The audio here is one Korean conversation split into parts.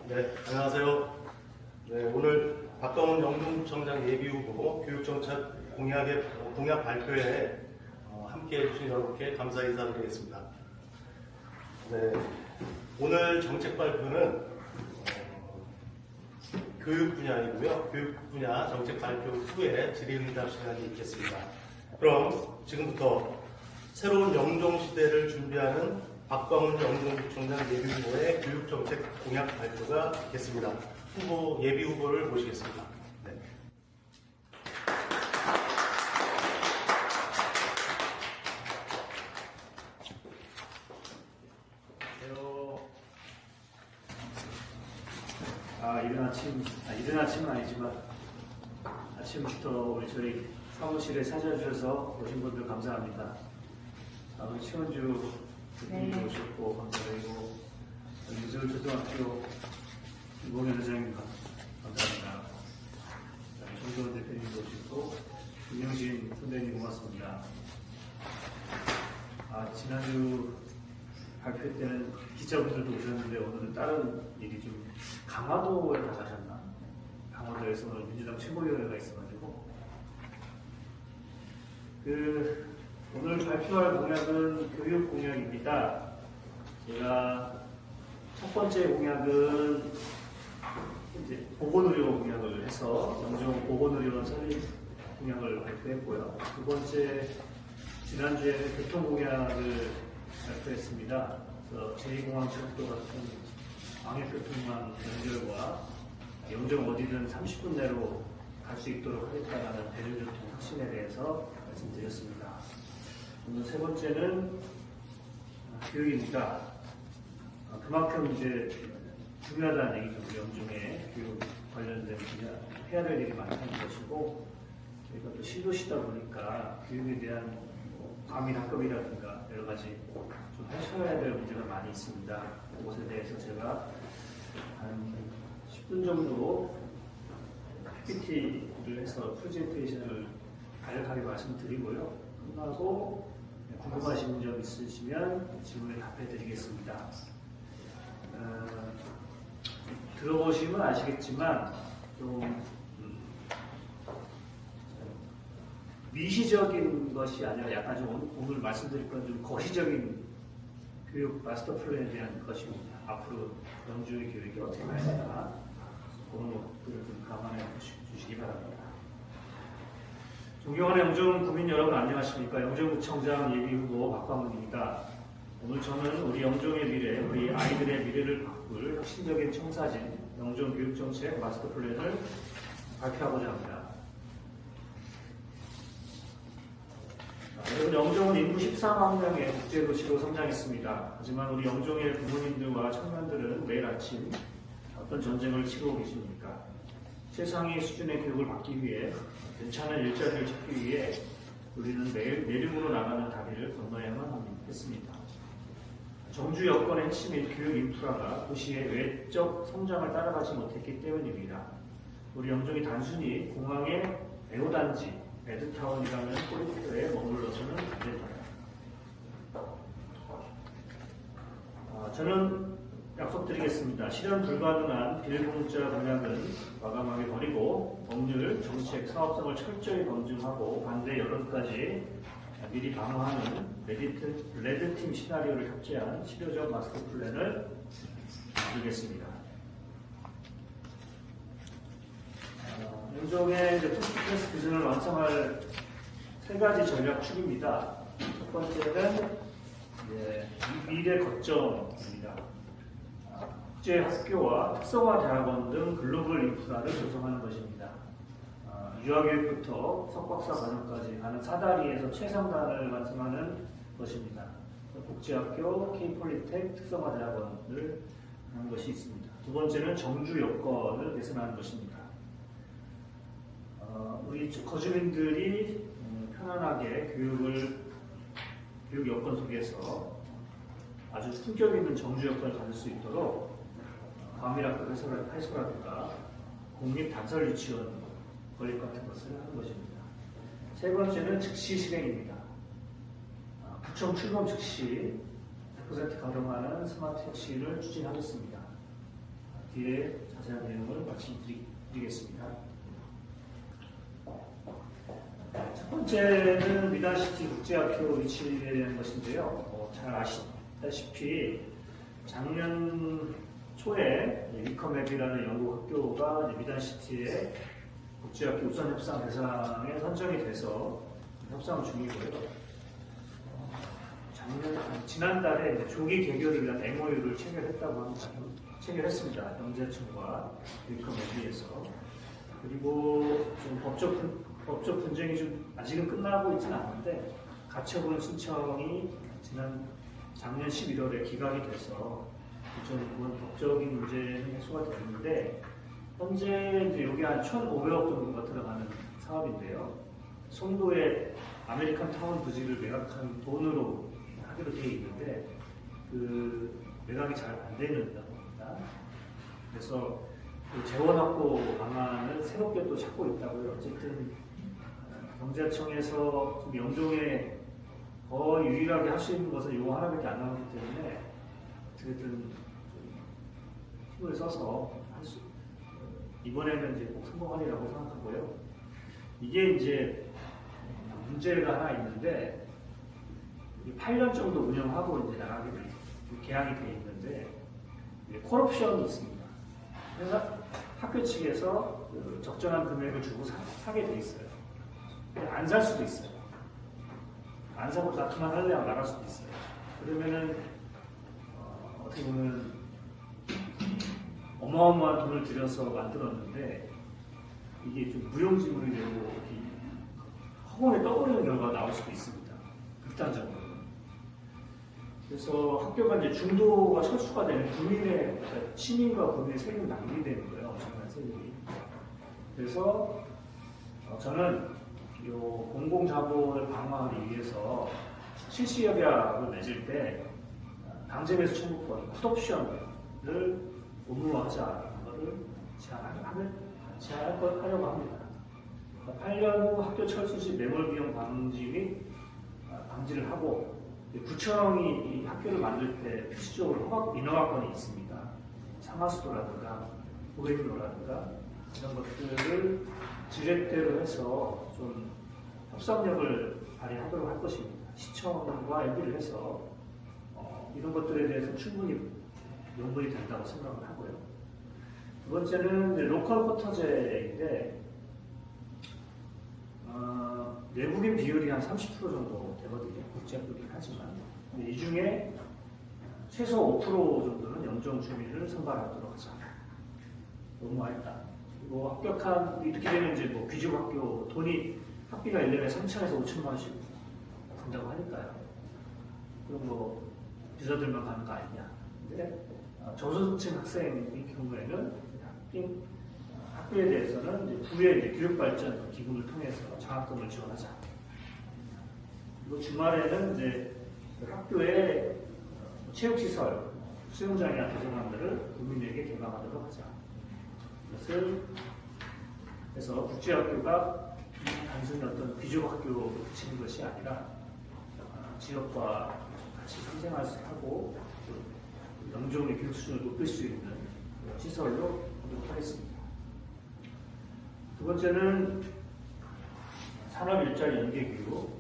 네, 안녕하세요. 네, 오늘 박광훈 영동구청장 예비후보 교육정책 공약 발표에 함께 해주신 여러분께 감사 인사드리겠습니다. 네, 오늘 정책 발표는 교육 분야이고요. 교육 분야 정책 발표 후에 질의응답 시간이 있겠습니다. 그럼 지금부터 새로운 영종 시대를 준비하는 박광훈 영동구청장 예비후보의 교육정책 공약 발표가 있겠습니다. 예비후보를 모시겠습니다. 네. 이른 아침은 아니지만 아침부터 우리 저희 사무실에 찾아주셔서 오신 분들 감사합니다. 우리 최원주 대표님 오셨고 감사드리고 유서울 초등학교 김봉현 회장님 감사합니다. 정도원 대표님도 오시고 김영신 선배님 고맙습니다. 지난주 발표 때는 기자분들도 오셨는데 오늘은 다른 일이 좀 강화도에 나가셨나? 강화도에서 오늘 민주당 최고위원회가 있어가지고 오늘 발표할 공약은 교육 공약입니다. 제가 첫 번째 공약은 이제 보건의료 공약을 해서 영종 보건의료원 설립 공약을 발표했고요. 두 번째 지난주에 교통 공약을 발표했습니다. 그래서 제2공항철도 같은 광역교통망 연결과 영종 어디든 30분 내로 갈 수 있도록 하겠다는 대중교통 혁신에 대해서 말씀드렸습니다. 오늘 세 번째는 교육입니다. 그만큼 이제 중요하다는 얘기죠. 영종의 교육 관련된 해야 될 일이 많다는 것이고, 저희가 또 시도시다 보니까 교육에 대한 과밀 학급이라든가 여러 가지 좀 해소해야 될 문제가 많이 있습니다. 그것에 대해서 제가 한 10분 정도 PPT를 해서 프레젠테이션을 간략하게 말씀드리고요. 끝나고 궁금하신 점 있으시면 질문에 답해 드리겠습니다. 들어보시면 아시겠지만 좀 미시적인 것이 아니라 약간 좀 오늘 말씀드릴 건 좀 거시적인 교육 마스터 플랜에 대한 것입니다. 앞으로 영주의 교육이 어떻게 가야 되나 그런 것들을 좀 감안해 주시기 바랍니다. 존경하는 영종 국민 여러분 안녕하십니까? 영종구청장 예비후보 박광훈입니다. 오늘 저는 우리 영종의 미래, 우리 아이들의 미래를 바꿀 혁신적인 청사진 영종 교육정책 마스터 플랜을 발표하고자 합니다. 여러분, 영종은 인구 13만 명의 국제도시로 성장했습니다. 하지만 우리 영종의 부모님들과 청년들은 매일 아침 어떤 전쟁을 치르고 계십니까? 최상위 수준의 교육을 받기 위해 괜찮은 일자리를 찾기 위해 우리는 매일 내륙으로 나가는 다리를 건너야만 했습니다. 정주 여건의 핵심인 교육 인프라가 도시의 외적 성장을 따라가지 못했기 때문입니다. 우리 영종이 단순히 공항의 애호단지, 매드타운이라는 꼬리표에 머물러서는 안 된다. 저는 약속드리겠습니다. 실현 불가능한 비례공짜 공약은 과감하게 버리고 법률, 정책, 사업성을 철저히 검증하고 반대 여론까지 미리 방어하는 레드팀 시나리오를 탑재한 실효적 마스터 플랜을 만들겠습니다. 영종의 토스트클래스 비전을 완성할 세 가지 전략 축입니다. 첫 번째는 미래 거점입니다. 국제 학교와 특성화 대학원 등 글로벌 인프라를 조성하는 것입니다. 유아교육부터 석박사 과정까지 가는 사다리에서 최상단을 완성하는 것입니다. 국제학교, K폴리텍, 특성화 대학원을 하는 것이 있습니다. 두 번째는 정주 여건을 개선하는 것입니다. 우리 거주민들이 편안하게 교육 여건 속에서 아주 품격 있는 정주 여건을 가질 수 있도록 과밀학급 해소라든가 공립 단설 유치원 건립 같은 것을 하는 것입니다. 세 번째는 즉시 실행입니다. 구청 출범 즉시 100% 가동하는 스마트 혁신을 추진하겠습니다. 뒤에 자세한 내용을 말씀드리겠습니다. 첫 번째는 미단시티 국제학교 위치에 대한 것인데요. 잘 아시다시피 작년 초에 위커맵이라는 영국 학교가 미단시티의 국제학교 우선협상 대상에 선정이 돼서 협상 중이고요. 지난달에 조기 개교를 위한 MOU를 체결했다고 합니다. 체결했습니다. 경제청과 위커맵에서. 그리고 좀 법적 분쟁이 좀 아직은 끝나고 있지는 않는데 가처분 신청이 작년 11월에 기각이 돼서 좀 그건 법적인 문제는 해소가 됐는데 현재 이제 여기 한 1,500억 정도가 들어가는 사업인데요. 송도의 아메리칸 타운 부지를 매각한 돈으로 하기로 되어 있는데 그 매각이 잘 안 되는 겁니다. 그래서 그 재원 확보 방안을 새롭게 또 찾고 있다고요. 어쨌든 경제청에서 영종에 거의 유일하게 할 수 있는 것은 이거 하나밖에 안 남았기 때문에 어쨌든 힘을 써서 이번에는 이제 꼭 성공하리라고 생각하고요. 이게 이제 문제가 하나 있는데 8년 정도 운영하고 이제 나가게 돼 계약이 돼 있는데 콜옵션이 있습니다. 그래서 학교 측에서 그 적정한 금액을 주고 사게 돼 있어요. 안 살 수도 있어요. 안 사고 나 그만할래 하고 나갈 수도 있어요. 그러면은 어떻게 보면 어마어마한 돈을 들여서 만들었는데 이게 좀 무용지물이 되고 허공에 떠버리는 결과가 나올 수도 있습니다. 극단적으로. 그래서 학교가 이제 중도가 철수가 되면 국민의 시민과 국민의 세금이 낭비되는 거예요. 엄청난 세금이. 그래서 저는 이 공공자본을 방어하기 위해서 실시협약을 맺을 때 강제매수 청구권, 풋옵션을 의무화하자는 것을 제안하려고 합니다. 8년 후 학교 철수 시 매몰 비용 방지 및 방지를 하고 구청이 이 학교를 만들 때 필수적으로 인허가권이 있습니다. 상하수도라든가 보행로라든가 이런 것들을 지렛대로 해서 좀 협상력을 발휘하도록 할 것입니다. 시청과 협의를 해서 이런 것들에 대해서 충분히 용분이 된다고 생각을 하고요. 두 번째는 로컬 쿼터제인데 내국인 비율이 한 30% 정도 되거든요. 국제학교긴 하지만 이 중에 최소 5% 정도는 영종 주민을 선발하도록 하자. 너무 많다. 그리고 합격한 이렇게 되면 이제 뭐 귀족학교 돈이 학비가 1년에 3천에서 5천만 원씩 든다고 하니까요. 그럼 뭐 유저들만 가는 거 아니냐. 근데 저소득층 학생의 경우에는 학교에 대해서는 이제 구의 이제 교육발전 기금을 통해서 장학금을 지원하자. 그리고 주말에는 이제 학교의 체육시설, 수영장이나 도서관들을 국민에게 개방하도록 하자. 이것을 해서 국제학교가 단순히 어떤 귀족학교로 그치는 것이 아니라 지역과 같이 상생할 수 하고 영종의 교육 수준을 높일 수 있는 시설로 하도록 하겠습니다. 두 번째는 산업 일자리 연계 교육.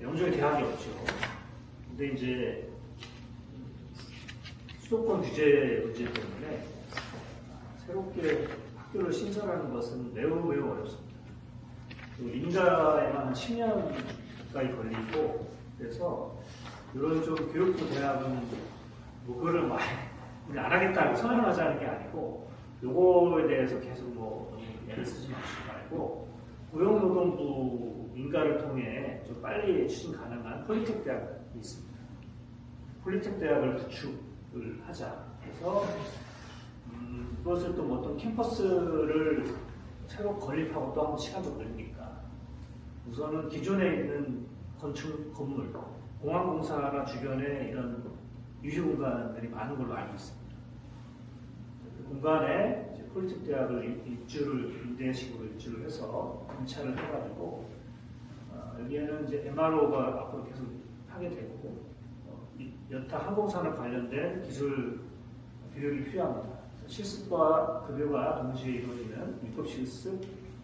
영종에 대학이 없죠. 근데 이제 수도권 규제 문제 때문에 새롭게 학교를 신설하는 것은 매우 어렵습니다. 인가에만 한 10년 가까이 걸리고 그래서 이런 좀 교육부 대학은 뭐 그거를 막 우리 안 하겠다고 선언하자는 게 아니고 요거에 대해서 계속 뭐 애를 쓰지 마시고 말고 고용노동부 인가를 통해 좀 빨리 추진 가능한 폴리텍 대학이 있습니다. 폴리텍 대학을 구축을 하자. 그래서 그것을 또 어떤 캠퍼스를 새로 건립하고 또 한번 시간 좀 걸리니까 우선은 기존에 있는 건축 건물, 공항공사나 주변에 이런 유휴 공간들이 많은 걸로 알고 있습니다. 그 공간에 이제 폴리텍 대학을 임대식으로 입주를 해서 임차를 해가지고 여기에는 이제 MRO가 앞으로 계속 하게 되고 여타 항공산업 관련된 기술 교육이 필요합니다. 실습과 급여가 동시에 이루어지는 위법 실습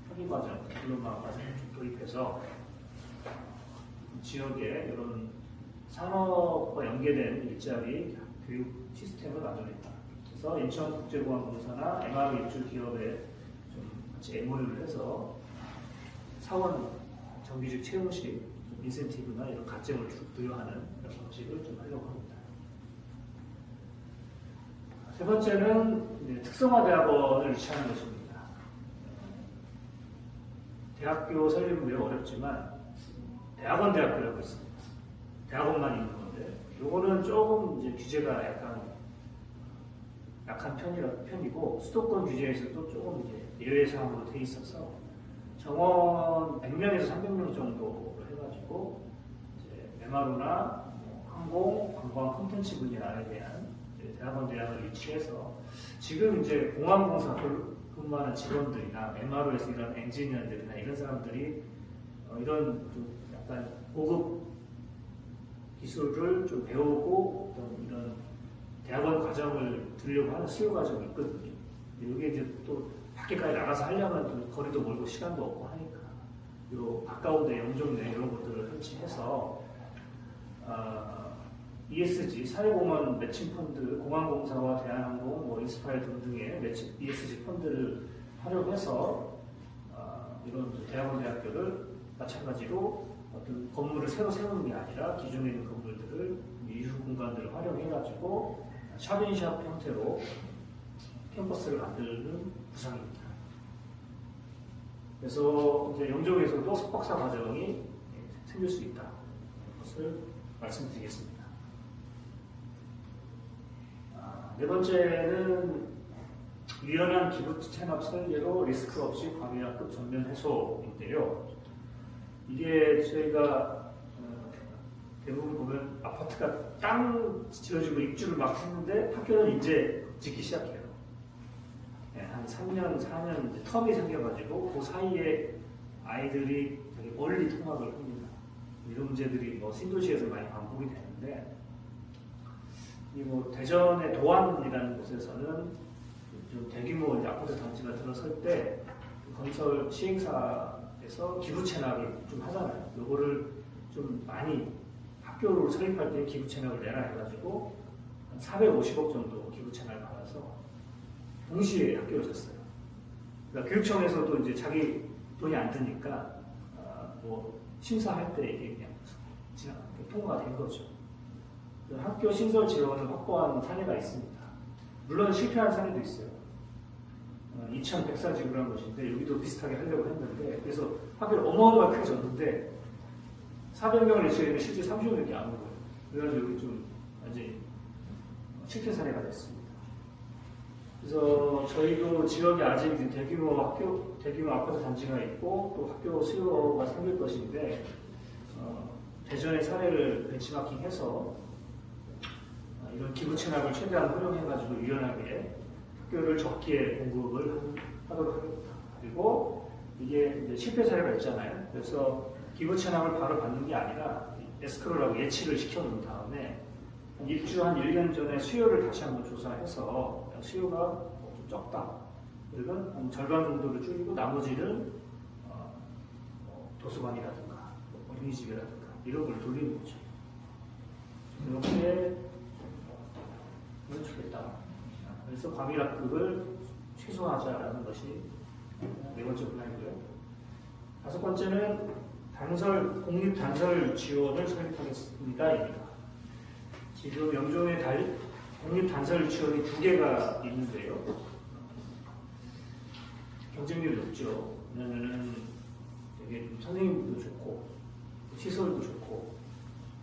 학위 과정, 디플로마 과정을 좀 도입해서 지역에 이런 산업과 연계된 일자리 교육 시스템을 만들겠다. 그래서 인천국제공항공사나 MR 입주 기업에 좀 같이 MOU를 해서 사원 정규직 채용식 인센티브나 이런 가점을 부여하는 그런 방식을 좀 하려고 합니다. 세 번째는 특성화 대학원을 유치하는 것입니다. 대학교 설립은 매우 어렵지만 대학원이라고 있습니다. 대학원만 있는 건데 요거는 조금 이제 규제가 약한 편이고 수도권 규제에서도 조금 이제 예외 사항으로 돼 있어서 정원 100명에서 300명 정도로 해가지고 이제 메마루나 항공, 관광 콘텐츠 분야에 대한 대학을 유치해서 지금 이제 공항공사 근무하는 직원들이나 메마루에서 일하는 엔지니어들이나 이런 사람들이 이런 좀 약간 고급 기술을 좀 배우고 어떤 이런 대학원 과정을 들으려고 하는 수요 과정이 있거든요. 이게 이제 또 밖에까지 나가서 하려면 또 거리도 멀고 시간도 없고 하니까 요 가까운데 영종내 이런 것들을 설치해서 ESG 사회공헌 매칭 펀드, 공항공사와 대한항공, 인스파이어 등등의 ESG 펀드를 활용해서 이런 대학원 대학교를 마찬가지로 어떤 건물을 새로 세우는 게 아니라 기존에 있는 건물들을 유휴 공간들을 활용해가지고 샵인샵 형태로 캠퍼스를 만드는 구상입니다. 그래서 이제 영종에서도 석박사 과정이 생길 수 있다. 것을 말씀드리겠습니다. 네 번째는 유연한 기부 체납 설계로 리스크 없이 과밀학급 전면 해소인데요. 이게 저희가 대부분 보면 아파트가 땅 지어지고 입주를 막 했는데 학교는 이제 짓기 시작해요. 한 3년, 4년 이제 텀이 생겨가지고 그 사이에 아이들이 되게 멀리 통학을 합니다. 이런 문제들이 신도시에서 많이 반복이 되는데 이 대전의 도안이라는 곳에서는 좀 대규모 아파트 단지가 들어설 때 건설 시행사에서 기부 체납을 좀 하잖아요. 요거를 좀 많이 학교를 설립할 때 기부 체납을 내라 해가지고 한 450억 정도 기부 체납을 받아서 동시에 학교를 졌어요. 그러니까 교육청에서도 이제 자기 돈이 안 드니까 심사할 때 이게 그냥 통과가 된 거죠. 학교 신설 지원을 확보한 사례가 있습니다. 물론 실패한 사례도 있어요. 2,104지구를 한 것인데 여기도 비슷하게 하려고 했는데 그래서 학교를 어마어마하게 졌는데 400명을 예치했는데 실제 30명밖에 안 온 거예요. 그래가지고 여기 좀 완전히 실패 사례가 됐습니다. 그래서 저희도 지역에 아직 대규모 아파트 단지가 있고 또 학교 수요가 생길 것인데 대전의 사례를 벤치마킹해서 이런 기부 체납을 최대한 활용해가지고 유연하게 학교를 적기에 공급을 하도록 하겠다. 그리고 이게 이제 실패 사례가 있잖아요. 그래서 기부 체납을 바로 받는 게 아니라 에스크로라고 예치를 시켜놓은 다음에 입주 한 1년 전에 수요를 다시 한번 조사해서 수요가 좀 적다. 그러면 한 절반 정도를 줄이고 나머지를 도서관이라든가 어린이집이라든가 이런 걸 돌리는 거죠. 이렇게 하면 좋겠다. 그래서 과밀학급을 최소화하자라는 것이 네 번째 분야이고요. 다섯 번째는 공립 단설 지원을 설립하겠습니다입니다. 지금 영종의 공립 단설 유치원이 2개가 있는데요. 경쟁률이 높죠. 왜냐하면 되게 선생님도 좋고 시설도 좋고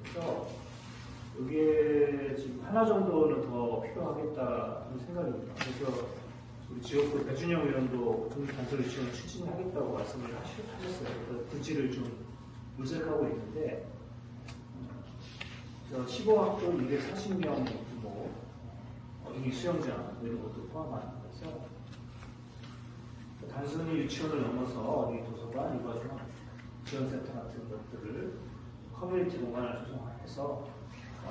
그래서 여기에 지금 하나 정도는 더 필요하겠다는 생각입니다. 그래서 우리 지역구 배준영 의원도 공립 단설 유치원을 추진하겠다고 말씀을 하셨어요. 그래서 부지를 좀 물색하고 있는데 15학교 240명 규모 어린이 수영장 이런 것도 포함하는 거라서 단순히 유치원을 넘어서 어린이 도서관, 일과중학 지원센터 같은 것들을 커뮤니티 공간을 조성해서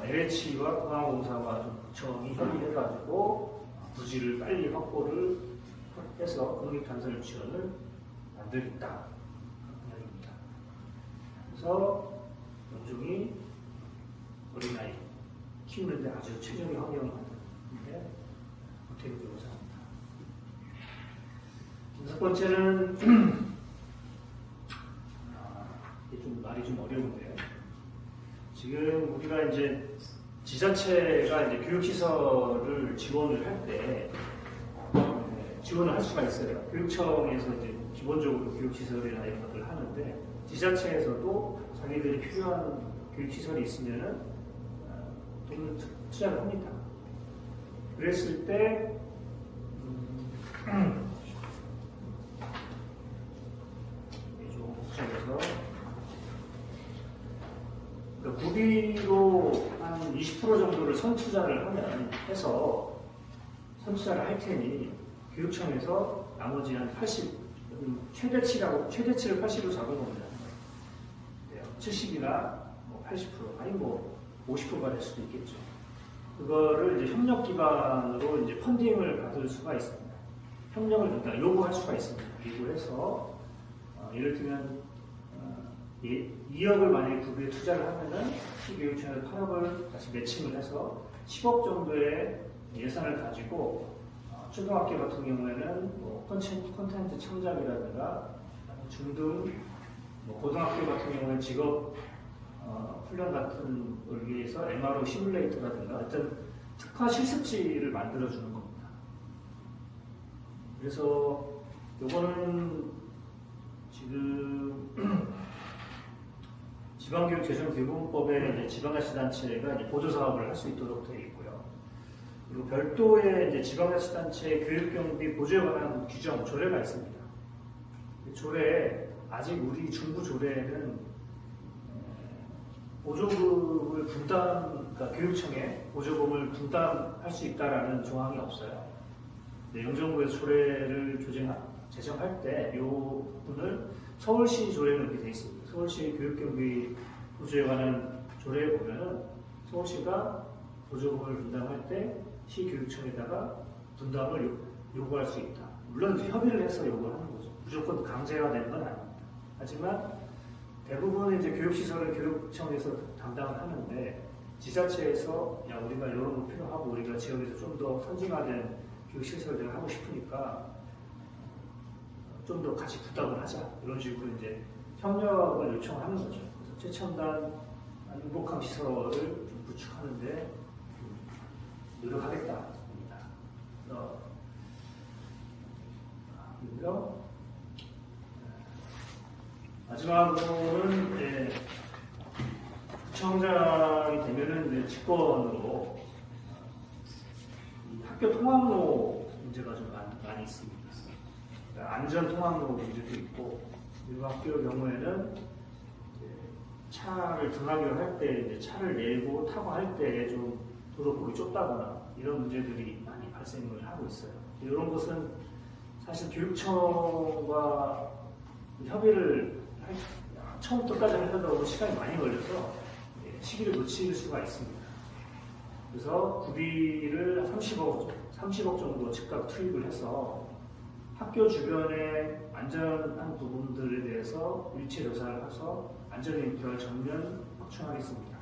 LH와 공항공사와 좀 구청이 협의해가지고 부지를 빨리 확보를 해서 국립단설 유치원을 만들겠다 그런 이야기입니다. 그래서 영종이 어린아이 키우는데 아주 최적의 환경을 만드는데 호텔을 들어서 합니다. 첫 번째는 이게 좀 말이 좀 어려운데요. 지금 우리가 이제 지자체가 이제 교육시설을 지원을 할 때 지원을 할 수가 있어요. 교육청에서 이제 기본적으로 교육시설이나 이런 것들을 하는데 지자체에서도 자기들이 필요한 교육시설이 있으면은 돈을 투자를 합니다. 그랬을 때 좀 복잡해서 구비로 한 20% 정도를 선투자를 하면 해서 선투자를 할 테니 교육청에서 나머지 한 80, 최대치를 80으로 잡아놓으면 70이나 80% 아니 50%가 될 수도 있겠죠. 그거를 이제 협력 기반으로 이제 펀딩을 받을 수가 있습니다. 협력을 일단 요구할 수가 있습니다. 요구해서 예를 들면 2억을 만약에 구비에 투자를 하면은 시교육청에서 8억을 다시 매칭을 해서 10억 정도의 예산을 가지고 초등학교 같은 경우에는 콘텐츠 창작이라든가 중등, 고등학교 같은 경우에는 직업 훈련 같은 걸 위해서 MRO 시뮬레이터라든가 어떤 특화 실습지를 만들어주는 겁니다. 그래서 요거는 지금 지방교육재정교육법에 지방자치단체가 보조 사업을 할 수 있도록 되어 있고요. 그리고 별도의 지방자치단체 교육경비 보조에 관한 규정 조례가 있습니다. 그 조례에 아직 우리 중부 조례는 보조금을 그러니까 교육청에 보조금을 분담할 수 있다라는 조항이 없어요. 영정부에서 조례를 제정할 때 이 부분을 서울시 조례는 이렇게 되어 있습니다. 서울시 교육경비 보조에 관한 조례에 보면은 서울시가 보조금을 분담할 때 시교육청에다가 분담을 요구할 수 있다. 물론 협의를 해서 요구하는 거죠. 무조건 강제가 되는 건 아닙니다. 하지만 대부분 이제 교육시설을 교육청에서 담당을 하는데 지자체에서 우리가 이런 거 필요하고 우리가 지역에서 좀 더 선진화된 교육시설들을 하고 싶으니까 좀 더 같이 부담을 하자 이런 식으로 이제 협력을 요청하는 거죠. 그래서 최첨단 행복한 시설을 좀 구축하는데 노력하겠다. 그래서 마지막으로는 구청장이 되면은 이제 직권으로 학교 통학로 문제가 좀 많이 있습니다. 안전 통학로 문제도 있고, 그리고 학교 경우에는 차를 등하교를 할 때 차를 내고 타고 할 때 좀 도로 보기 좁다거나 이런 문제들이 많이 발생을 하고 있어요. 이런 것은 사실 교육청과 협의를 처음부터까지 하려다 시간이 많이 걸려서 시기를 놓칠 수가 있습니다. 그래서 구비를 30억 정도 즉각 투입을 해서 학교 주변의 안전한 부분들에 대해서 일체 조사를 해서 안전 인프라를 전면 확충하겠습니다.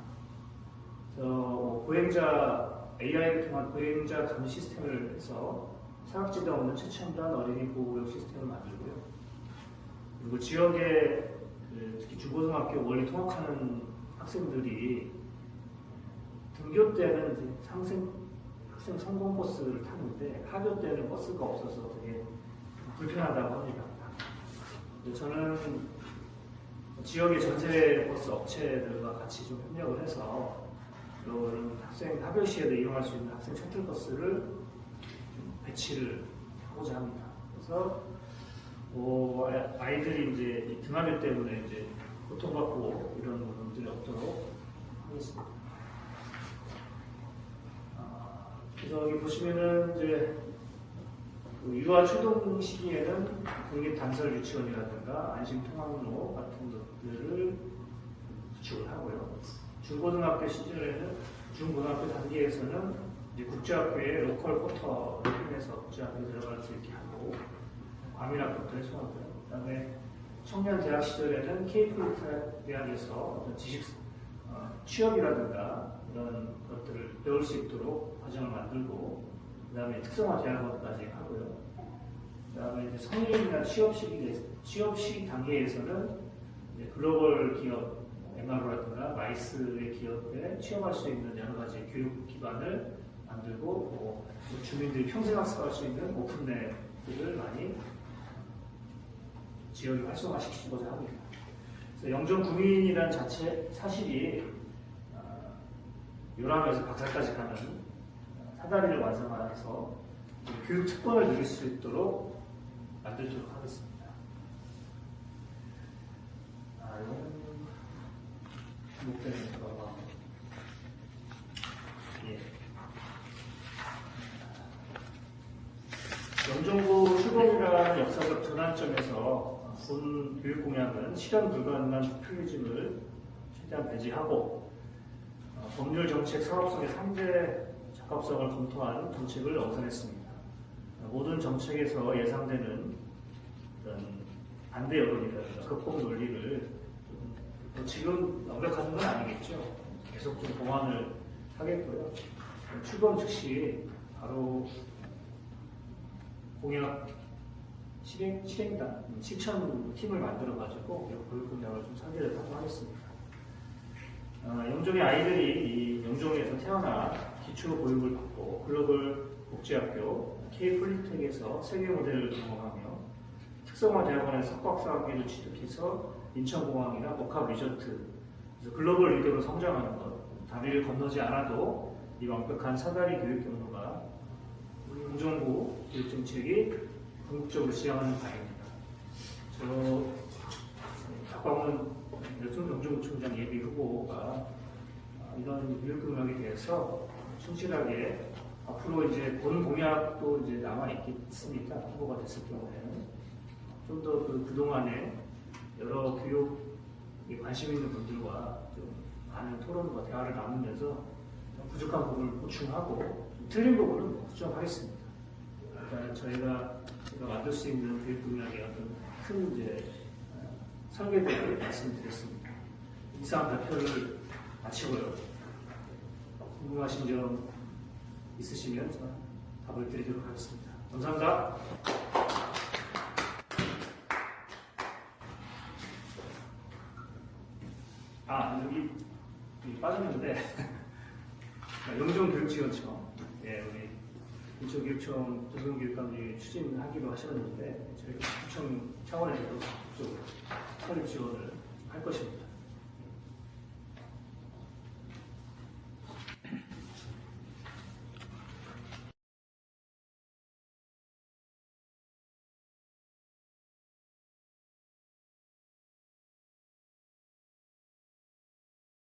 보행자 AI를 통한 보행자 감시 시스템을 해서 사각지대 없는 최첨단 어린이 보호구역 시스템을 만들고요. 그리고 지역에 특히 중고등학교 원리 통학하는 학생들이 등교 때는 학생 성공 버스를 타는데 하교 때는 버스가 없어서 되게 불편하다고 합니다. 저는 지역의 전세 버스 업체들과 같이 좀 협력을 해서 이런 학생 하교 시에도 이용할 수 있는 학생 셔틀 버스를 좀 배치를 하고자 합니다. 그래서 아이들이 이제 등하교 때문에 이제 고통받고 이런 부분들이 없도록 하겠습니다. 그래서 여기 보시면은 이제 유아 초등 시기에는 국립단설 유치원이라든가 안심통학로 같은 것들을 구축을 하고요. 중고등학교 시절에는 중고등학교 단계에서는 이제 국제학교에 로컬 포터를 통해서 국제학교 들어갈 수 있게 하고 과밀학부터 해소하고요. 그다음에 청년 대학 시절에는 케이프 대학에서 어떤 취업이라든가 이런 것들을 배울 수 있도록 과정을 만들고 그다음에 특성화 대학원까지 하고요. 그다음에 이제 성인이나 취업 시기 단계에서는 이제 글로벌 기업 MRO라든가 마이스의 기업에 취업할 수 있는 여러 가지 교육 기관을 만들고 또 주민들이 평생 학습할 수 있는 오픈넷들을 많이 지역에 활성화시키고자 합니다. 그래서 영종 구민이라는 자체 사실이 요람에서 박사까지 가는 사다리를 완성해서 교육 특권을 누릴 수 있도록 만들도록 하겠습니다. 이거는 목표는 들어가. 예. 영종구 출범이라는 역사적 전환점에서 본 교육 공약은 실현 불가능한 포퓰리즘을 최대한 배제하고 법률 정책 사업성의 3대 적합성을 검토한 정책을 엄선했습니다. 모든 정책에서 예상되는 반대 여론이라든가 극복 논리를 지금 완벽한 건 아니겠죠. 계속 좀 보완을 하겠고요. 출범 즉시 바로 공약 실행단, 실천 팀을 만들어가지고 교육 공약을 좀 설계를 하도록 하겠습니다. 영종의 아이들이 이 영종에서 태어나 기초 교육을 받고 글로벌 국제학교 K-폴리텍에서 세계 모델을 경험하며 특성화 대학원에서 석박사학위를 취득해서 인천공항이나 복합 리조트, 글로벌 리더로 성장하는 것, 다리를 건너지 않아도 이 완벽한 사다리 교육 경로가 우리 영종구 교육 정책이 궁극적으로 지향하는 바입니다. 박광훈 영종구청장 예비 후보가 이런 교육 경력에 대해서 충실하게 앞으로 이제 본 공약도 이제 남아 있겠습니다. 후보가 됐을 경우에는 좀 더 그동안에 여러 교육에 관심 있는 분들과 좀 많은 토론과 대화를 나누면서 부족한 부분을 보충하고 틀린 부분은 수정하겠습니다. 일단 저희가 만들 수 있는 교육 분야의 어떤 큰 이제 설계도를 말씀드렸습니다. 이상 발표를 마치고요. 궁금하신 점 있으시면 답을 드리도록 하겠습니다. 감사합니다. 여기 빠졌는데 영종교육지원청, 우리 인천교육청 도성교육감이 추진하기로 하셨는데 저희가 구청 차원에서도 그쪽 설립 지원을 할 것입니다.